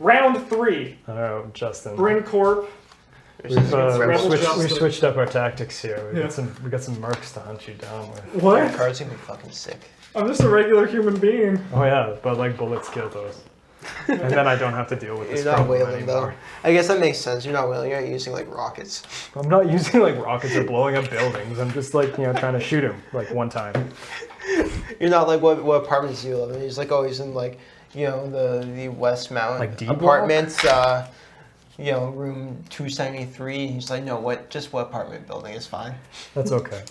Round 3. I don't know, Justin. Bryn Corp. We've switched up our tactics here. We got some mercs to hunt you down with. What? Your card's gonna be fucking sick. I'm just a regular human being. Oh yeah, but like bullets kill those. And then I don't have to deal with this You're not problem whaling anymore. though. I guess that makes sense. You're not whaling. You're using like rockets. I'm not using like rockets or blowing up buildings. I'm just like, trying to shoot him like one time. You're not like what apartments do you live in? He's like always in like the West Mountain Like D apartments. Room 273. He's like, no, what apartment building is fine. That's okay.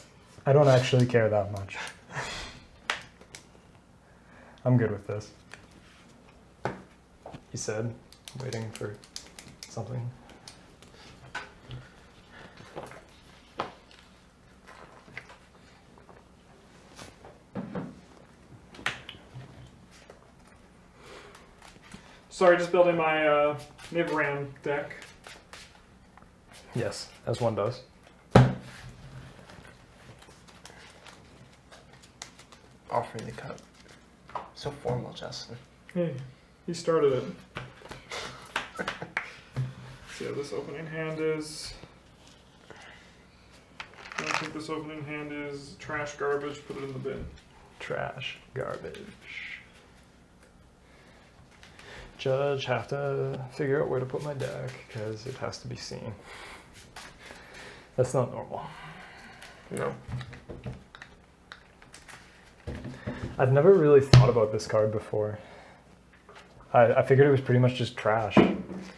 I don't actually care that much. I'm good with this. He said, waiting for something. Sorry, just building my Nivram deck. Yes, as one does. Offering the cup. So formal, Justin. Hey, he started it. See how this opening hand is. I think this opening hand is trash, garbage, put it in the bin. Trash, garbage. Judge, have to figure out where to put my deck because it has to be seen. That's not normal. No. I've never really thought about this card before. I figured it was pretty much just trash,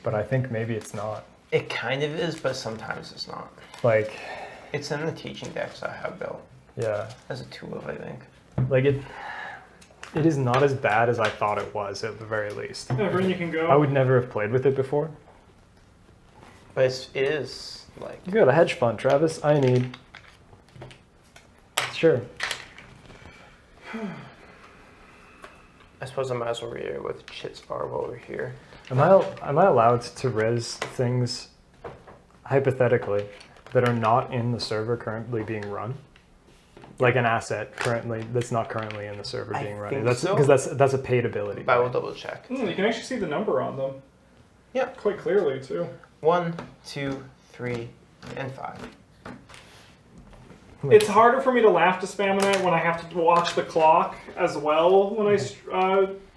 but I think maybe it's not. It kind of is, but sometimes it's not. Like, It's in the teaching decks I have built. yeah, As a 2 of, I think. like it is not as bad as I thought it was at the very least. Yeah, Bryn, you can go. I would never have played with it before. But it is like... You got a hedge fund, Travis. I need. Sure. I suppose I might as well read it with Chit's Barb over here. Am I allowed to res things hypothetically that are not in the server currently being run? Like an asset currently that's not currently in the server being run. think That's so. because that's a paid ability. But I will double check. You can actually see the number on them. Yeah. Quite clearly, too. 1, 2, 3, and 5. It's harder for me to laugh to Spaminite when I have to watch the clock as well when I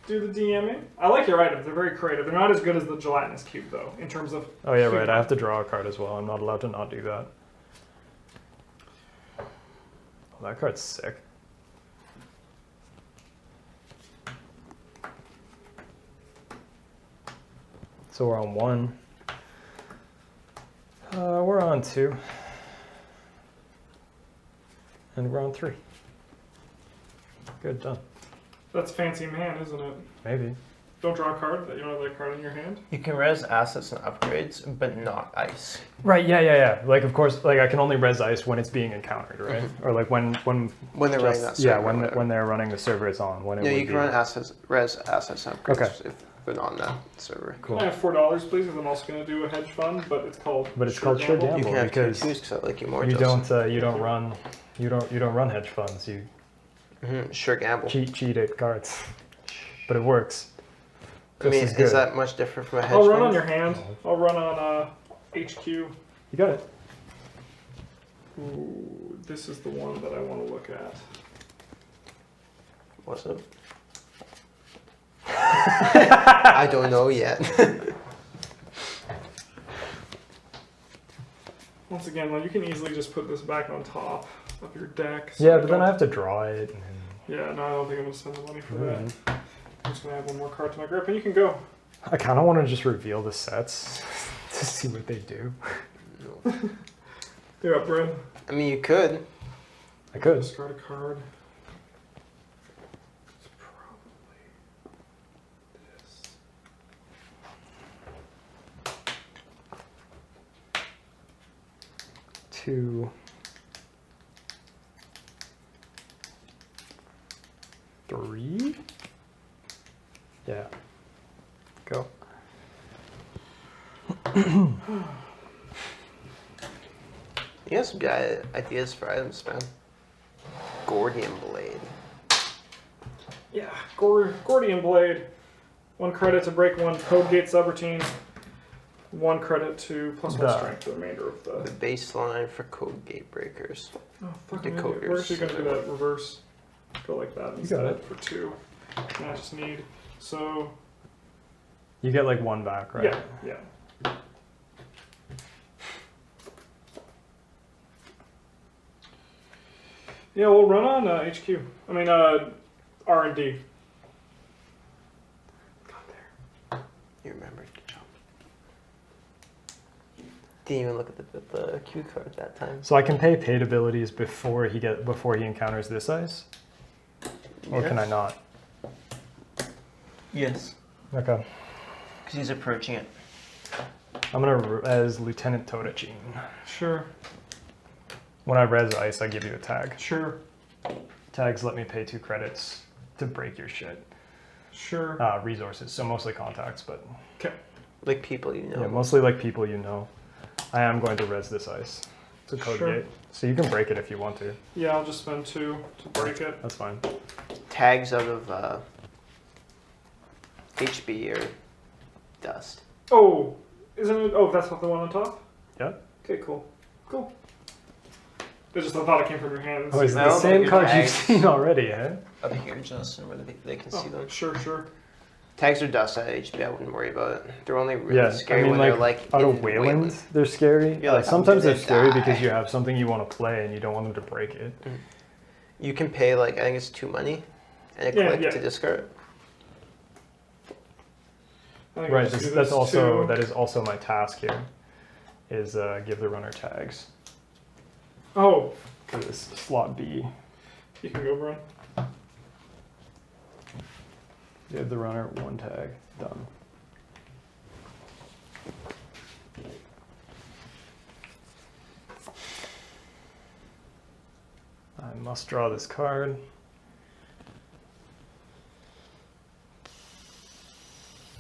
do the DMing. I like your items. They're very creative. They're not as good as the gelatinous cube, though, in terms of... Oh yeah, right. I have to draw a card as well. I'm not allowed to not do that. Oh, that card's sick. So we're on 1. We're on 2. And we're on 3. Good, done. That's fancy man, isn't it? Maybe. Don't draw a card. You don't have that card in your hand. You can res assets and upgrades, but not ice. Right, yeah. Like, of course, like I can only res ice when it's being encountered, right? Or like when they're running that server. Yeah, when they're running the server is on. When it No, would you can be. run res assets and upgrades Okay. if they're not on that server. Cool. I have $4, please, because I'm also going to do a hedge fund, but it's called. Called Sure Gamble You can have because 2 because I like you more. you Justin. don't run hedge funds. You Sure Gamble. cheat at cards, but it works. I mean, Just as is good. that much different from a hedge I'll run fund? on your hand. I'll run on HQ. You got it. Ooh, this is the one that I want to look at. What's up? I don't know yet. Once again, you can easily just put this back on top of your deck. So Yeah, but then I have to draw it. And Yeah, no, I don't think I'm going to spend the money for that. Mm. I'm just going to add one more card to my grip, and you can go. I kind of want to just reveal the sets to see what they do. You're up, Bryn. I mean, you could. I could. Discard a card. It's probably this. 2, 3. Yeah. Go. You have some good ideas for items, man. Gordian Blade. Yeah, Gordian Blade. 1 credit to break 1 code gate subroutine. 1 credit to +1 Duh. strength. The remainder of The the. baseline for code gate breakers. Oh fucking idiot. Decoders. We're actually gonna do that reverse. Go like that You instead got it. for 2. And I just need. So You get like 1 back, right? yeah, yeah. Yeah, we'll run on HQ. I mean R&D. You remembered. Good job. Didn't even look at the cue card at that time. So I can pay paid abilities before he encounters this ice, or can I not? Yes. Okay. Because he's approaching it. I'm gonna res Lieutenant Todachine. Sure, When I res ice, I give you a tag. sure, Tags let me pay 2 credits to break your shit. sure. Resources, so mostly contacts, but Okay. Like people you know. yeah, mostly like people you know. I am going to res this ice. It's a code Sure. gate, so you can break it if you want to. Yeah, I'll just spend 2 to break it. That's fine. Tags out of HB or dust. Oh, isn't it? Oh, that's not the one on top? Yeah. Okay, cool. Cool. I just thought it came from your hands. Oh, is it No, the same but card you've tags. seen already, eh? Up here, Justin, where they can see them. Oh, sure, sure. Tags are dust at HB. I wouldn't worry about it. They're only really Yeah, scary I mean, when like, they're like out in of Wayland, they're scary. You're like, sometimes I'm they're gonna scary die. because you have something you want to play and you don't want them to break it. You can pay like I think it's 2 money and a Yeah, click yeah. to discard. I think I'll Right, just do that's this also too. that is also my task here, is give the runner tags Oh, for this slot B. you can go, Brian. Give the runner 1 tag. Done. I must draw this card.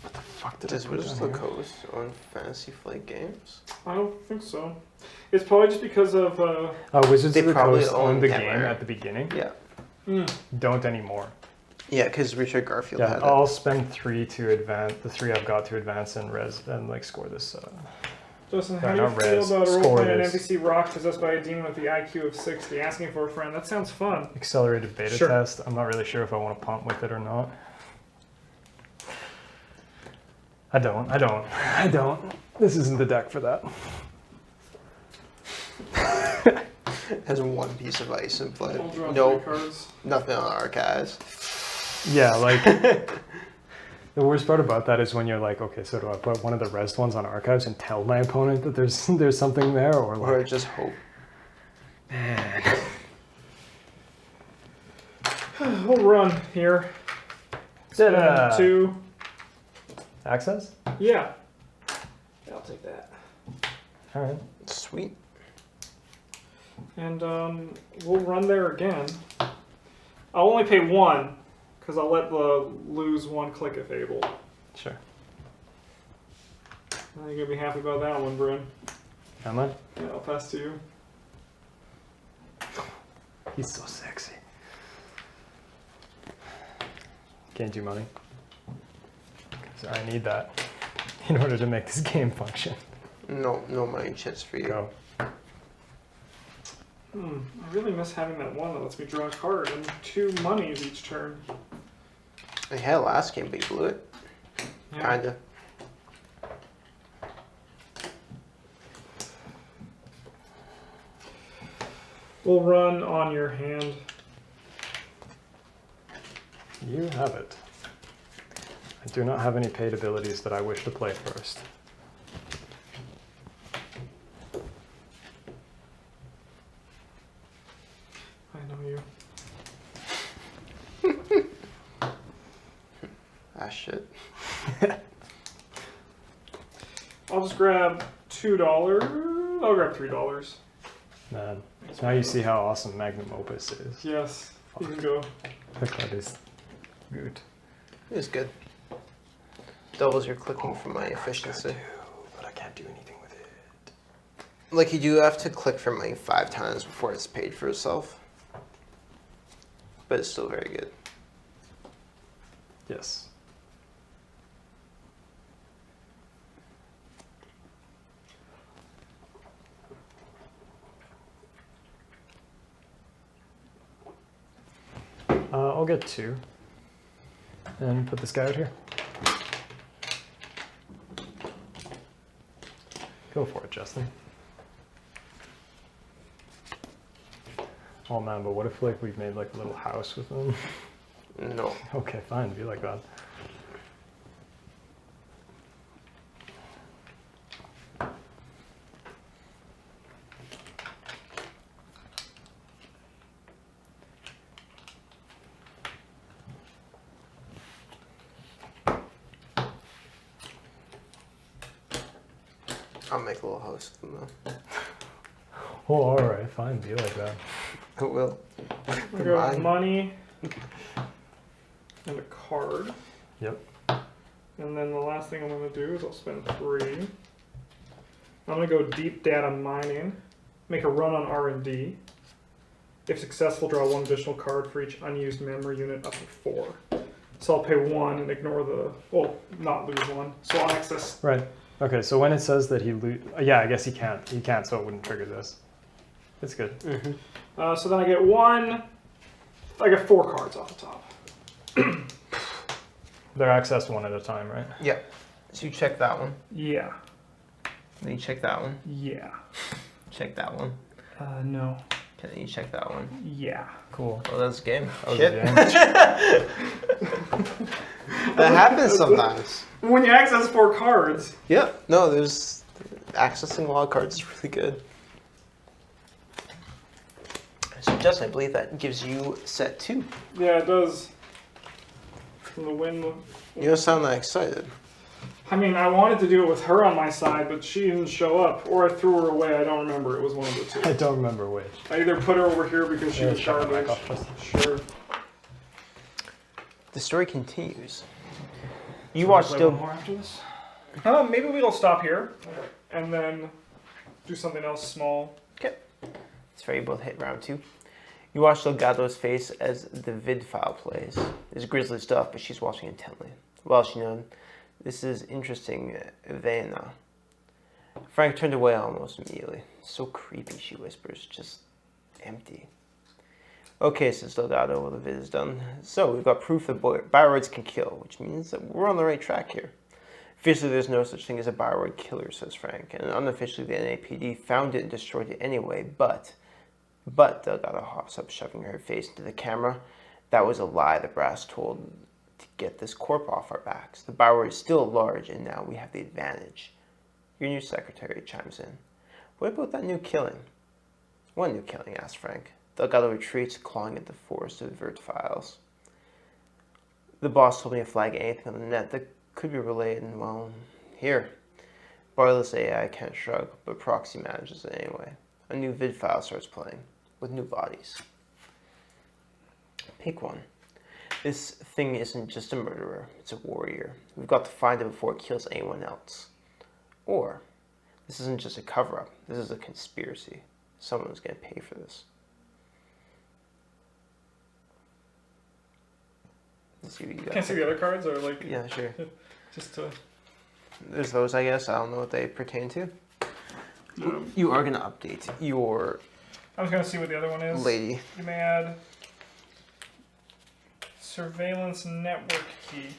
What the fuck did I Does put Wizards down of the here? Coast on Fantasy Flight Games? I don't think so. It's probably just because of. Wizards They of the probably Coast own owned the Kenmare. game at the beginning. Yeah. Don't anymore. Yeah, because Richard Garfield Yeah, had it. I'll spend 3 to advance, the 3 I've got to advance and res and like score this. Justin, how Sorry, do you not feel res, about a score role-playing an this. NPC rock possessed by a demon with the IQ of 60, asking for a friend? That sounds fun. Accelerated beta Sure. test. I'm not really sure if I want to punt with it or not. I don't. This isn't the deck for that. Has 1 piece of ice in play. I'll draw No, 3 cards. nothing on archives. Yeah, like the worst part about that is when you're like, okay, so do I put one of the res ones on archives and tell my opponent that there's something there, or Or like, just hope. We'll run here. Ta-da! Spend 2. Access? Yeah. I'll take that. All right. Sweet. And we'll run there again. I'll only pay 1, because I'll let the lose 1 click if able. Sure. I think you're going to be happy about that one, Bryn. Am I? Yeah, I'll pass to you. He's so sexy. Can't do money. 'Cause I need that in order to make this game function. No money chits for you. Go. I really miss having that one that lets me draw a card and 2 monies each turn. I had it last game, but you blew it. Yeah. Kinda. We'll run on your hand. You have it. I do not have any paid abilities that I wish to play first. I know you. Ah, shit. I'll just grab $2. I'll grab $3. Man, now you see how awesome Magnum Opus is. Yes, you can go. The card is good. It was good. Doubles your clicking for my efficiency. But I can't do anything with it. Like, you do have to click for money 5 times before it's paid for itself. But it's still very good. Yes. I'll get 2. And put this guy out here. Go for it, Justin. Oh man, but what if like we've made like a little house with them? No. Okay, fine, be like that. I'll make a little house with them though. Oh, alright, fine, be like that. I will. We got Mine. money and a card. Yep. And then the last thing I'm going to do is I'll spend 3. I'm going to go deep data mining, make a run on R&D. If successful, draw 1 additional card for each unused memory unit up to 4. So I'll pay 1 and ignore the, well, not lose 1. So I'll access. Right. Okay, so when it says that he yeah, I guess he can't. He can't, so it wouldn't trigger this. It's good. Mm-hmm. So then I get 1, I get 4 cards off the top. They're accessed 1 at a time, right? Yeah. So you check that one. Yeah. Then you check that one. Yeah. Check that one. No. Okay, then you check that one. Yeah. Cool. Oh, that's a game. That was Shit. a game. That happens sometimes. When you access 4 cards. Yeah. No, there's accessing a lot of cards is really good. So Justin, I believe that gives you set 2. Yeah, it does. From the win. You don't sound that excited. I mean, I wanted to do it with her on my side, but she didn't show up, or I threw her away. I don't remember. It was one of the I 2. don't remember which. I either put her over here because she Yeah, was shut it back garbage. off, Justin. Sure. The story continues. You Should we watch play still. one more after this? Maybe we'll stop here, and then do something else small. Okay. It's fair you both hit round 2. You watch Delgado's face as the vid file plays. It's grisly stuff, but she's watching intently. Well, she knows. This is interesting, Vena. Frank turned away almost immediately. So creepy, she whispers. Just empty. Okay, says Delgado while the vid is done. So, we've got proof that bioroids can kill, which means that we're on the right track here. Officially, there's no such thing as a bioroid killer, says Frank. And unofficially, the NAPD found it and destroyed it anyway, But Delgado hops up, shoving her face into the camera. That was a lie the brass told to get this corp off our backs. The bioroid is still large, and now we have the advantage. Your new secretary chimes in. What about that new killing? What new killing? Asked Frank. Delgado retreats, clawing at the forest of vert files. The boss told me to flag anything on the net that could be relayed, and well, here. Barless AI can't shrug, but proxy manages it anyway. A new vid file starts playing, with new bodies. Pick one. This thing isn't just a murderer, it's a warrior. We've got to find it before it kills anyone else. Or, this isn't just a cover-up, this is a conspiracy. Someone's gonna pay for this. Let's see what you got. Can't see the other cards, or like Yeah, sure. just to. There's those, I guess. I don't know what they pertain to. You are gonna update your I was gonna see what the other one is. lady. You may add surveillance network key.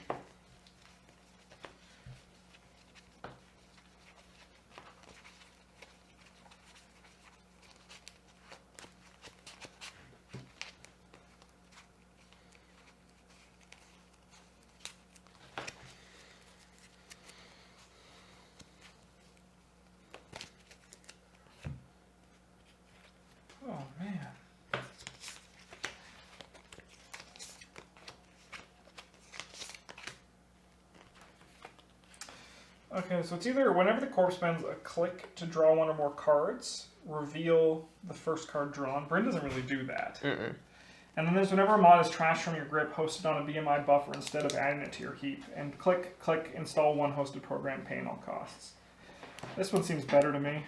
Oh man. Okay, so it's either whenever the corpse spends a click to draw 1 or more cards, reveal the first card drawn. Bryn doesn't really do that. Mm-mm. And then there's whenever a mod is trashed from your grip, hosted on a BMI buffer instead of adding it to your heap. And click, install 1 hosted program, paying all costs. This one seems better to me,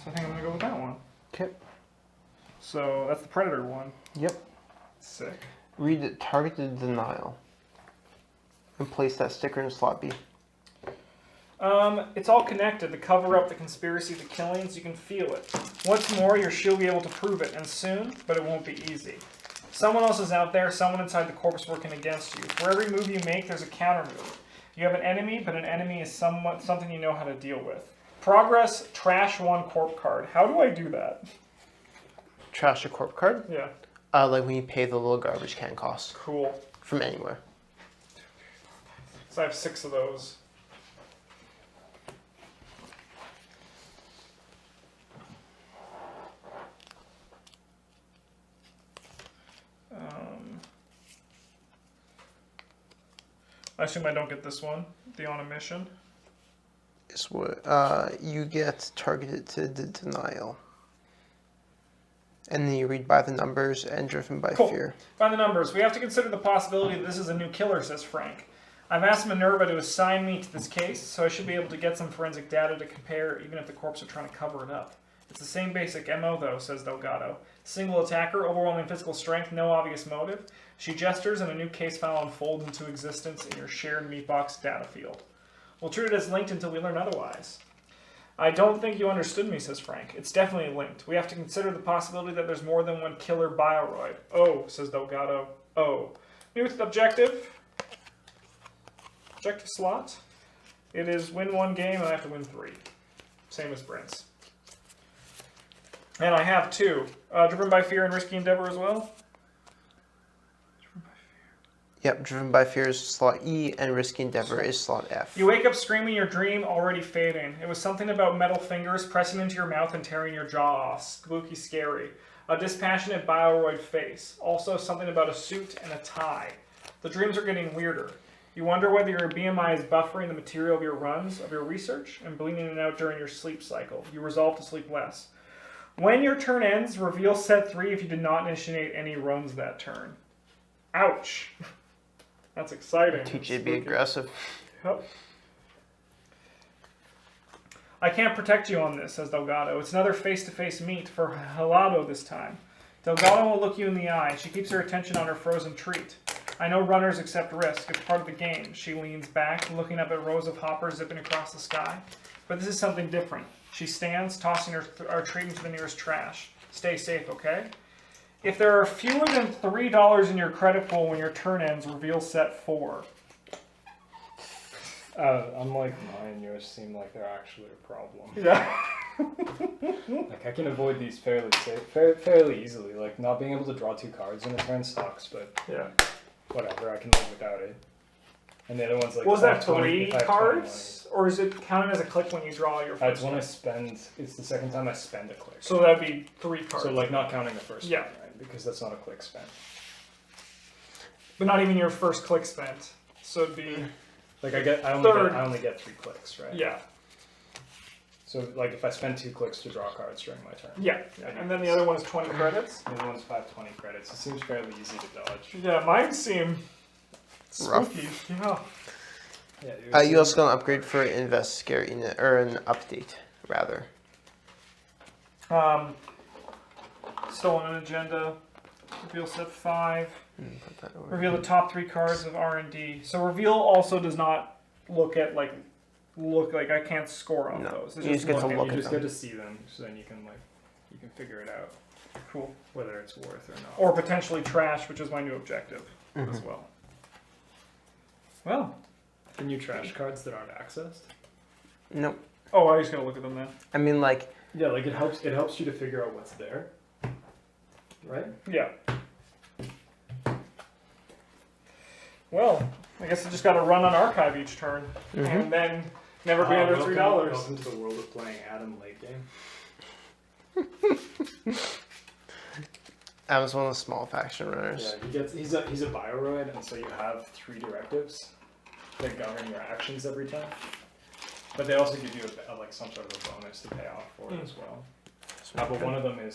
so I think I'm going to go with that one. Okay. So that's the Predator one. Yep. Sick. Read targeted denial. And place that sticker in slot B. It's all connected. The cover-up, the conspiracy, the killings, you can feel it. What's more, she'll be able to prove it, and soon, but it won't be easy. Someone else is out there, someone inside the corpse working against you. For every move you make, there's a counter move. You have an enemy, but an enemy is something you know how to deal with. Progress, trash 1 corp card. How do I do that? Trash a corp card? Yeah. Like when you pay the little garbage can cost. Cool. From anywhere. So I have 6 of those. I assume I don't get this one, the on a mission. Is what you get targeted to the denial. And then you read by the numbers and driven by fear. By the numbers. We have to consider the possibility that this is a new killer, says Frank. I've asked Minerva to assign me to this case, so I should be able to get some forensic data to compare, even if the corpse are trying to cover it up. It's the same basic MO, though, says Delgado. Single attacker, overwhelming physical strength, no obvious motive. She gestures, and a new case file unfolds into existence in your shared Meatbox data field. We'll treat it as linked until we learn otherwise. I don't think you understood me, says Frank. It's definitely linked. We have to consider the possibility that there's more than one killer bioroid. Oh, says Delgado. Oh. New objective. Objective slot. It is win 1 game, and I have to win 3. Same as Brent's. And I have 2. Driven by fear and risky endeavor as well. Yep, driven by fear is slot E, and risky endeavor is slot F. You wake up screaming your dream, already fading. It was something about metal fingers pressing into your mouth and tearing your jaw off. Spooky scary. A dispassionate bioroid face. Also something about a suit and a tie. The dreams are getting weirder. You wonder whether your BMI is buffering the material of your runs, of your research, and bleeding it out during your sleep cycle. You resolve to sleep less. When your turn ends, reveal set 3 if you did not initiate any runs that turn. Ouch. That's exciting. Teach you to be aggressive. Yep. I can't protect you on this, says Delgado. It's another face-to-face meet for Helado this time. Delgado will look you in the eye. She keeps her attention on her frozen treat. I know runners accept risk. It's part of the game. She leans back, looking up at rows of hoppers zipping across the sky. But this is something different. She stands, tossing her treat into the nearest trash. Stay safe, okay? If there are fewer than $3 in your credit pool when your turn ends, reveal set 4. Unlike mine, yours seem like they're actually a problem. Yeah. Like I can avoid these fairly easily. Like not being able to draw 2 cards in a turn sucks, but Yeah. whatever, I can live without it. And the other one's like. Was that 20 3 cards? Or is it counting as a click when you draw your first It's when I one? spend. It's the second time I spend a click. So that'd be 3 cards. So like not counting the first Yeah. one, right? Because that's not a click spent. But not even your first click spent. So it'd be... Like I only get 3 clicks, right? Yeah. So like if I spend 2 clicks to draw cards during my turn. Yeah. And then the other one is 20 credits. The other one's 520 credits. It seems fairly easy to dodge. Yeah, mine seem spooky. Yeah. Yeah, You also got an upgrade for investigator, or an update, rather. Stolen an agenda. Reveal set 5. Put that over. Reveal the top 3 cards of R&D. So reveal also does not look like I can't score on No, those. It's you just get to looking. look You at just them. get to see them, so then you can figure it out. Cool. Whether it's worth or not. Or potentially trash, which is my new objective as Mm-hmm. well. Well. Can you trash cards that aren't accessed? Nope. Oh, I just gotta look at them then. I mean, like, Yeah, like it helps you to figure out what's there. Right? Yeah. Well, I guess I just gotta run on archive each turn. And then never be under $3. Welcome to the world of playing Adam late game. Adam's one of the small faction runners. Yeah, he's a bioroid, and so you have 3 directives that govern your actions every time. But they also give you like some sort of a bonus to pay off for it as well. But one of them is